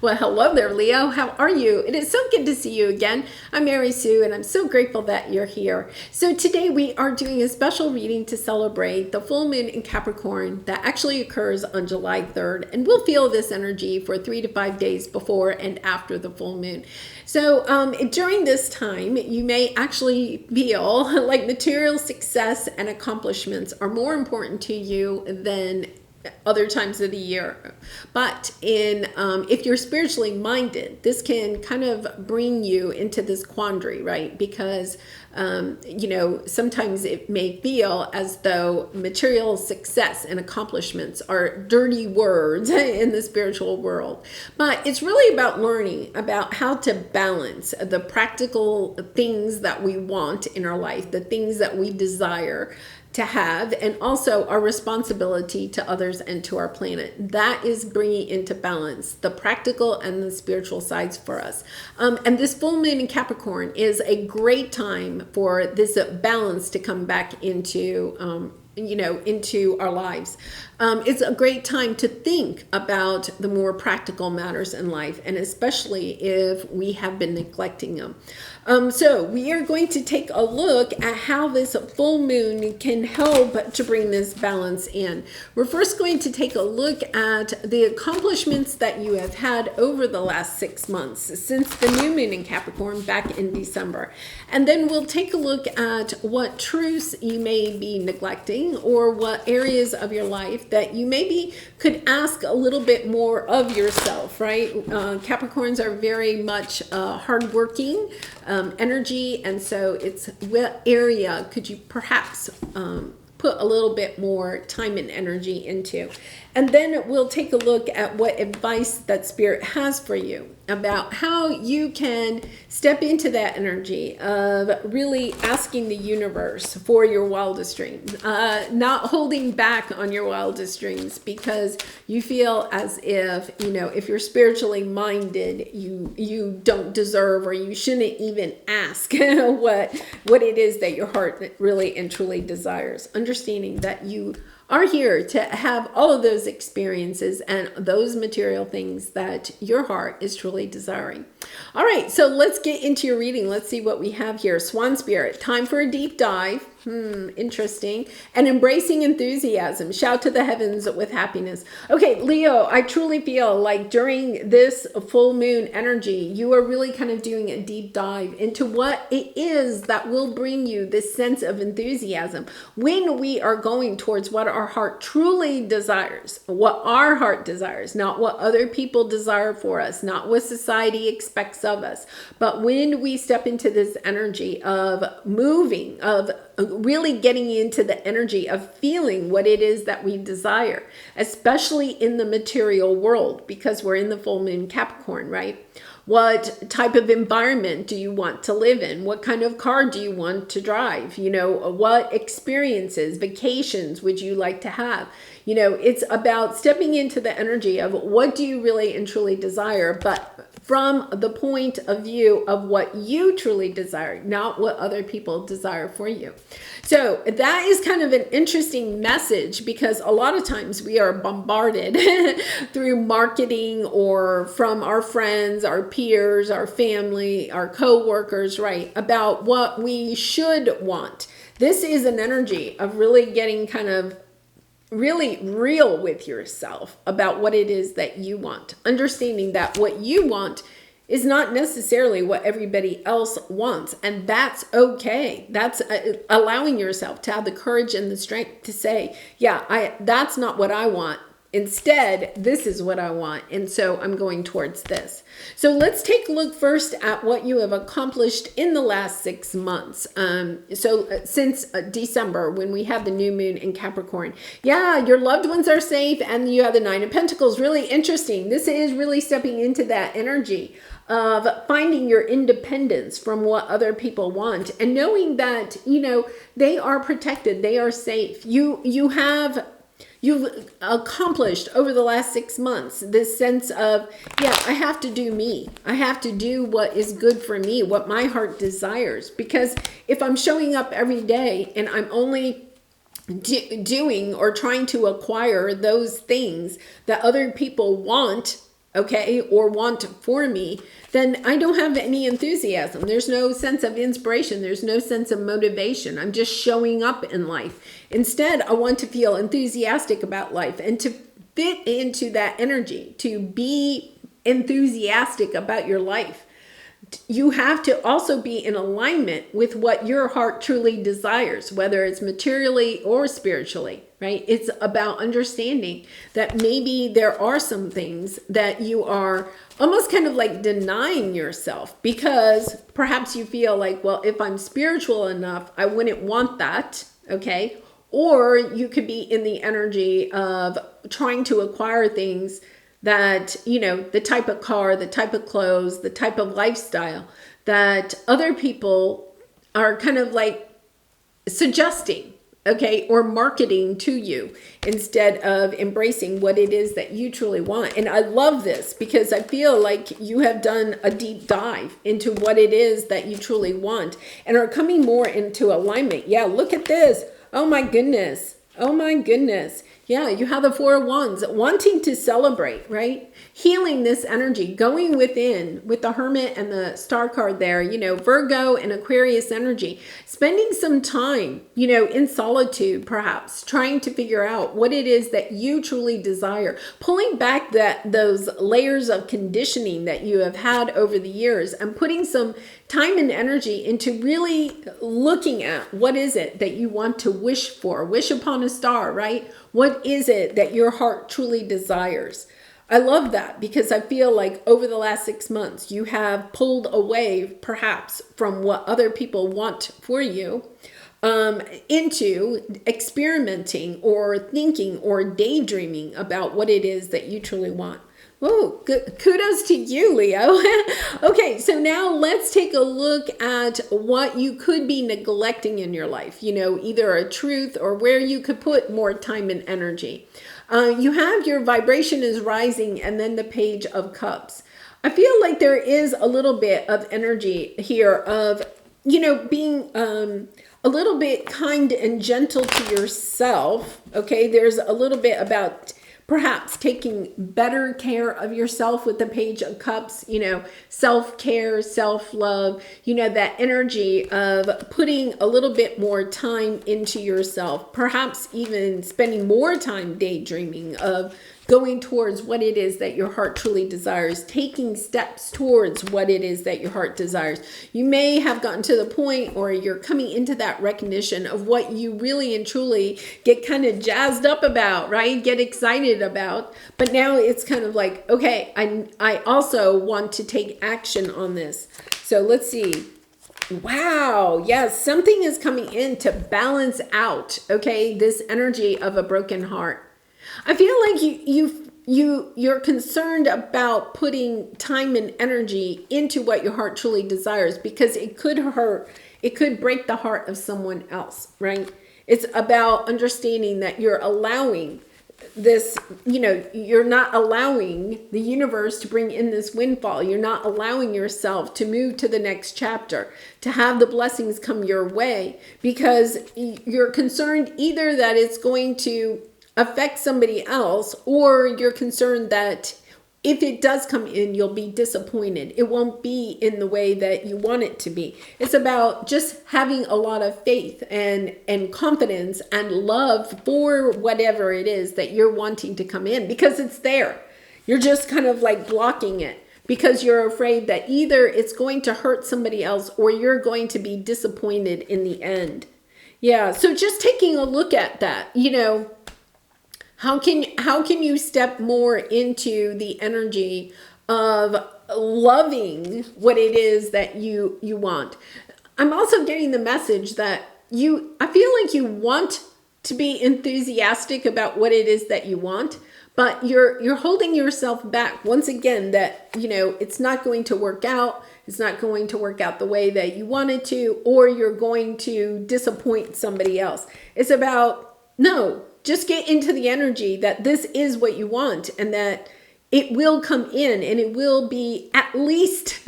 Well, hello there, Leo. How are you? It is so good to see you again. I'm Mary Sue, and I'm so grateful that you're here. So today we are doing a special reading to celebrate the full moon in Capricorn that actually occurs on July 3rd, and we'll feel this energy for 3 to 5 days before and after the full moon. So during this time, you may actually feel like material success and accomplishments are more important to you than other times of the year. But if you're spiritually minded, this can kind of bring you into this quandary, right? Because sometimes it may feel as though material success and accomplishments are dirty words in the spiritual world. But it's really about learning about how to balance the practical things that we want in our life, the things that we desire to have, and also our responsibility to others and to our planet. That is bringing into balance the practical and the spiritual sides for us. And this full moon in Capricorn is a great time for this balance to come back into into our lives. It's a great time to think about the more practical matters in life, and especially if we have been neglecting them. So we are going to take a look at how this full moon can help to bring this balance in. We're first going to take a look at the accomplishments that you have had over the last 6 months since the new moon in Capricorn back in December. And then we'll take a look at what truths you may be neglecting, or what areas of your life that you maybe could ask a little bit more of yourself, right? Capricorns are very much hardworking energy, and so it's what area could you perhaps put a little bit more time and energy into. And then we'll take a look at what advice that Spirit has for you about how you can step into that energy of really asking the universe for your wildest dreams, not holding back on your wildest dreams because you feel as if you're spiritually minded, you don't deserve, or you shouldn't even ask what it is that your heart really and truly desires. Understanding that you are here to have all of those experiences and those material things that your heart is truly desiring. All right, so let's get into your reading. Let's see what we have here. Swan Spirit, time for a deep dive. Interesting. And embracing enthusiasm. Shout to the heavens with happiness. Okay, Leo, I truly feel like during this full moon energy, you are really kind of doing a deep dive into what it is that will bring you this sense of enthusiasm when we are going towards what our heart truly desires, what our heart desires, not what other people desire for us, not what society expects of us. But when we step into this energy of moving, of really getting into the energy of feeling what it is that we desire, especially in the material world, because we're in the full moon Capricorn, right? What type of environment do you want to live in? What kind of car do you want to drive? What experiences, vacations would you like to have? It's about stepping into the energy of what do you really and truly desire, but from the point of view of what you truly desire, not what other people desire for you. So that is kind of an interesting message, because a lot of times we are bombarded through marketing or from our friends, our peers, our family, our co-workers, right, about what we should want. This is an energy of really getting kind of really real with yourself about what it is that you want. Understanding that what you want is not necessarily what everybody else wants. And that's okay. That's allowing yourself to have the courage and the strength to say, yeah, that's not what I want. Instead, this is what I want. And so I'm going towards this. So let's take a look first at what you have accomplished in the last 6 months. Since December, when we had the new moon in Capricorn, your loved ones are safe, and you have the 9 of Pentacles. Really interesting. This is really stepping into that energy of finding your independence from what other people want, and knowing that, they are protected, they are safe. You've accomplished over the last 6 months this sense of, I have to do me. I have to do what is good for me, what my heart desires. Because if I'm showing up every day and I'm only doing or trying to acquire those things that other people want, okay, or want for me, then I don't have any enthusiasm. There's no sense of inspiration. There's no sense of motivation. I'm just showing up in life. Instead, I want to feel enthusiastic about life and to fit into that energy, to be enthusiastic about your life. You have to also be in alignment with what your heart truly desires, whether it's materially or spiritually, right? It's about understanding that maybe there are some things that you are almost kind of like denying yourself because perhaps you feel like, well, if I'm spiritual enough, I wouldn't want that, okay? Or you could be in the energy of trying to acquire things that, you know, the type of car, the type of clothes, the type of lifestyle that other people are kind of like suggesting, okay, or marketing to you instead of embracing what it is that you truly want. And I love this because I feel like you have done a deep dive into what it is that you truly want and are coming more into alignment. Yeah, look at this. Oh my goodness. Oh my goodness. Yeah, you have the Four of Wands, wanting to celebrate, right? Healing this energy, going within with the Hermit and the Star card there, you know, Virgo and Aquarius energy, spending some time, you know, in solitude, perhaps, trying to figure out what it is that you truly desire, pulling back those layers of conditioning that you have had over the years and putting some time and energy into really looking at what is it that you want to wish for, wish upon a star, right? What is it that your heart truly desires? I love that because I feel like over the last 6 months, you have pulled away perhaps from what other people want for you into experimenting or thinking or daydreaming about what it is that you truly want. Oh, good. Kudos to you, Leo. Okay, so now let's take a look at what you could be neglecting in your life. You know, either a truth or where you could put more time and energy. You have your vibration is rising and then the Page of Cups. I feel like there is a little bit of energy here of, you know, being a little bit kind and gentle to yourself. Okay, there's a little bit about perhaps taking better care of yourself with the Page of Cups, you know, self-care, self-love, you know, that energy of putting a little bit more time into yourself, perhaps even spending more time daydreaming of going towards what it is that your heart truly desires, taking steps towards what it is that your heart desires. You may have gotten to the point or you're coming into that recognition of what you really and truly get kind of jazzed up about, right? Get excited about. But now it's kind of like, okay, I also want to take action on this. So let's see. Wow. Yes, something is coming in to balance out, okay, this energy of a broken heart. I feel like you're concerned about putting time and energy into what your heart truly desires because it could hurt, it could break the heart of someone else, right? It's about understanding that you're allowing this, you know, you're not allowing the universe to bring in this windfall. You're not allowing yourself to move to the next chapter, to have the blessings come your way because you're concerned either that it's going to affect somebody else, or you're concerned that if it does come in, you'll be disappointed. It won't be in the way that you want it to be. It's about just having a lot of faith and confidence and love for whatever it is that you're wanting to come in because it's there. You're just kind of like blocking it because you're afraid that either it's going to hurt somebody else or you're going to be disappointed in the end. Yeah, so just taking a look at that, you know, how can you step more into the energy of loving what it is that you want? I'm also getting the message that I feel like you want to be enthusiastic about what it is that you want, but you're holding yourself back once again that, you know, it's not going to work out. It's not going to work out the way that you wanted to, or you're going to disappoint somebody else. It's about, no, just get into the energy that this is what you want and that it will come in and it will be at least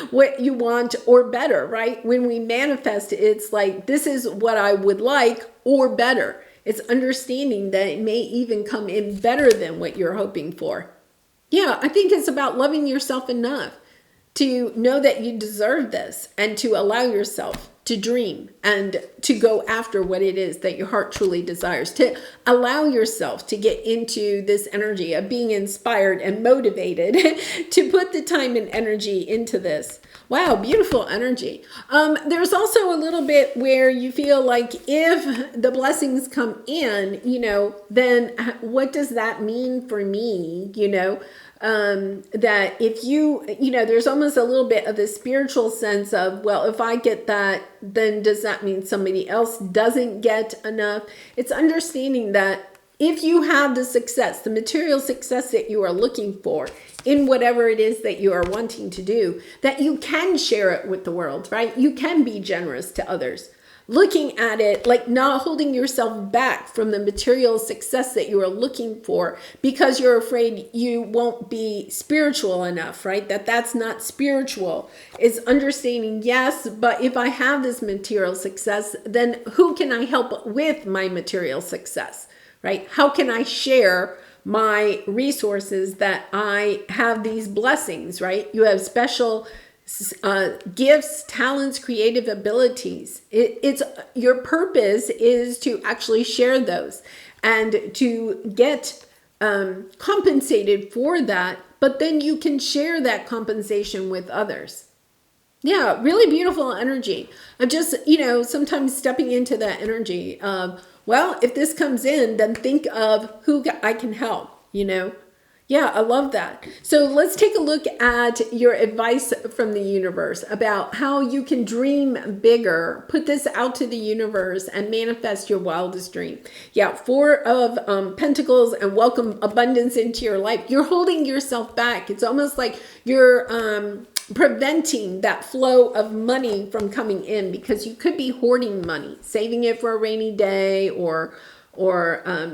what you want or better, right? When we manifest, it's like, this is what I would like or better. It's understanding that it may even come in better than what you're hoping for. Yeah, I think it's about loving yourself enough to know that you deserve this and to allow yourself to dream and to go after what it is that your heart truly desires, to allow yourself to get into this energy of being inspired and motivated to put the time and energy into this. Wow, beautiful energy. There's also a little bit where you feel like if the blessings come in, then what does that mean for me? That if there's almost a little bit of the spiritual sense of, well, if I get that, then does that mean somebody else doesn't get enough? It's understanding that if you have the success, the material success that you are looking for in whatever it is that you are wanting to do, that you can share it with the world, right? You can be generous to others. Looking at it like not holding yourself back from the material success that you are looking for because you're afraid you won't be spiritual enough, right? That's not spiritual. Is understanding, yes, but if I have this material success, then who can I help with my material success, right? How can I share my resources that I have these blessings, right? You have special gifts, talents, creative abilities. It's your purpose is to actually share those and to get compensated for that, but then you can share that compensation with others. Yeah, really beautiful energy of just, sometimes stepping into that energy of, well, if this comes in, then think of who I can help, Yeah, I love that. So let's take a look at your advice from the universe about how you can dream bigger, put this out to the universe and manifest your wildest dream. Yeah, 4 of Pentacles and welcome abundance into your life. You're holding yourself back. It's almost like you're preventing that flow of money from coming in because you could be hoarding money, saving it for a rainy day or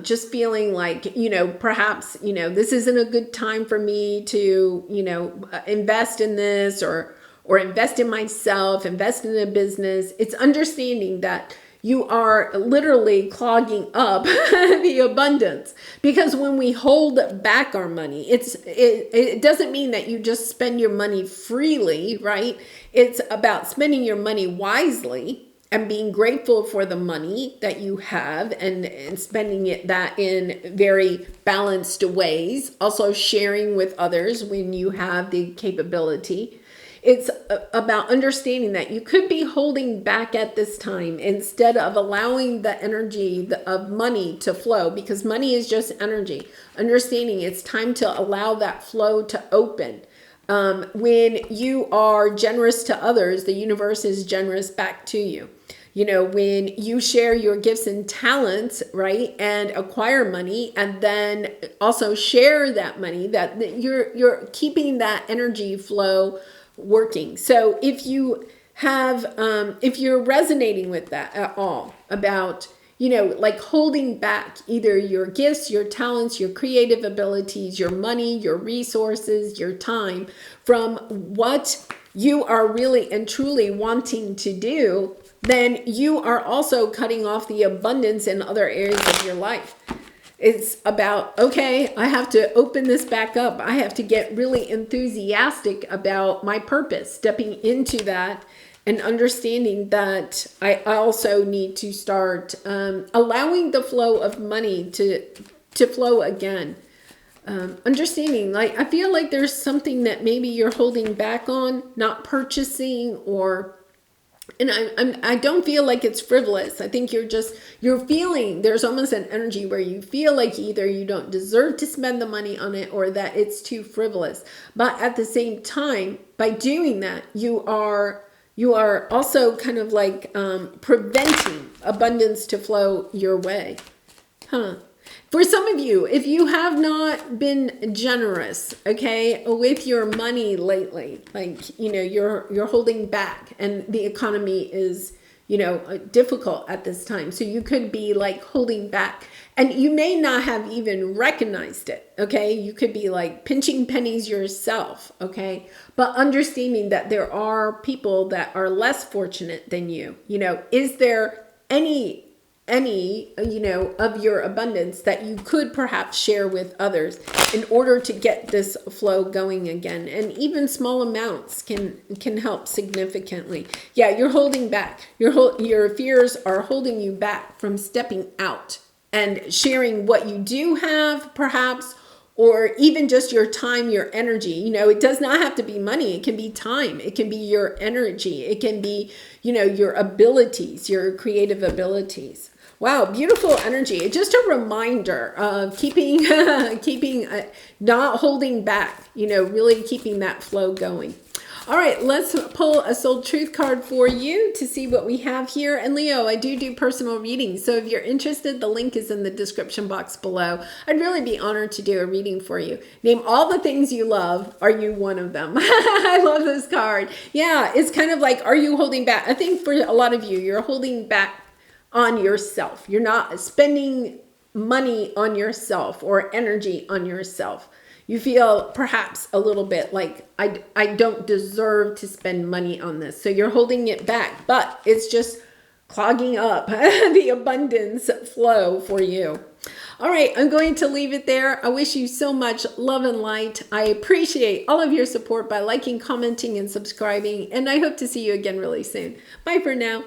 just feeling like, perhaps, this isn't a good time for me to, invest in this or invest in myself, invest in a business. It's understanding that you are literally clogging up the abundance, because when we hold back our money, it doesn't mean that you just spend your money freely, right? It's about spending your money wisely and being grateful for the money that you have and spending that in very balanced ways. Also sharing with others when you have the capability. It's about understanding that you could be holding back at this time instead of allowing the energy of money to flow, because money is just energy. Understanding it's time to allow that flow to open. When you are generous to others, the universe is generous back to you. When you share your gifts and talents, right, and acquire money, and then also share that money, that you're keeping that energy flow working. So if you have, if you're resonating with that at all about, like holding back either your gifts, your talents, your creative abilities, your money, your resources, your time from what you are really and truly wanting to do, then you are also cutting off the abundance in other areas of your life. It's about, okay, I have to open this back up. I have to get really enthusiastic about my purpose, stepping into that and understanding that I also need to start allowing the flow of money to flow again. Understanding, like, I feel like there's something that maybe you're holding back on, not purchasing, and I don't feel like it's frivolous. I think you're feeling, there's almost an energy where you feel like either you don't deserve to spend the money on it or that it's too frivolous. But at the same time, by doing that, you are also kind of like preventing abundance to flow your way. For some of you, if you have not been generous, okay, with your money lately, like, you're holding back and the economy is, difficult at this time. So you could be like holding back and you may not have even recognized it. Okay. You could be like pinching pennies yourself. Okay. But understanding that there are people that are less fortunate than you, is there any any, of your abundance that you could perhaps share with others in order to get this flow going again. And even small amounts can help significantly. Yeah, you're holding back. Your fears are holding you back from stepping out and sharing what you do have, perhaps, or even just your time, your energy. It does not have to be money. It can be time. It can be your energy. It can be, your abilities, your creative abilities. Wow, beautiful energy. Just a reminder of keeping, not holding back, really keeping that flow going. All right, let's pull a soul truth card for you to see what we have here. And Leo, I do personal readings. So if you're interested, the link is in the description box below. I'd really be honored to do a reading for you. Name all the things you love. Are you one of them? I love this card. Yeah, it's kind of like, are you holding back? I think for a lot of you, you're holding back on yourself. You're not spending money on yourself or energy on yourself. You feel perhaps a little bit like, I don't deserve to spend money on this. So you're holding it back, but it's just clogging up the abundance flow for you. All right, I'm going to leave it there. I wish you so much love and light. I appreciate all of your support by liking, commenting, and subscribing. And I hope to see you again really soon. Bye for now.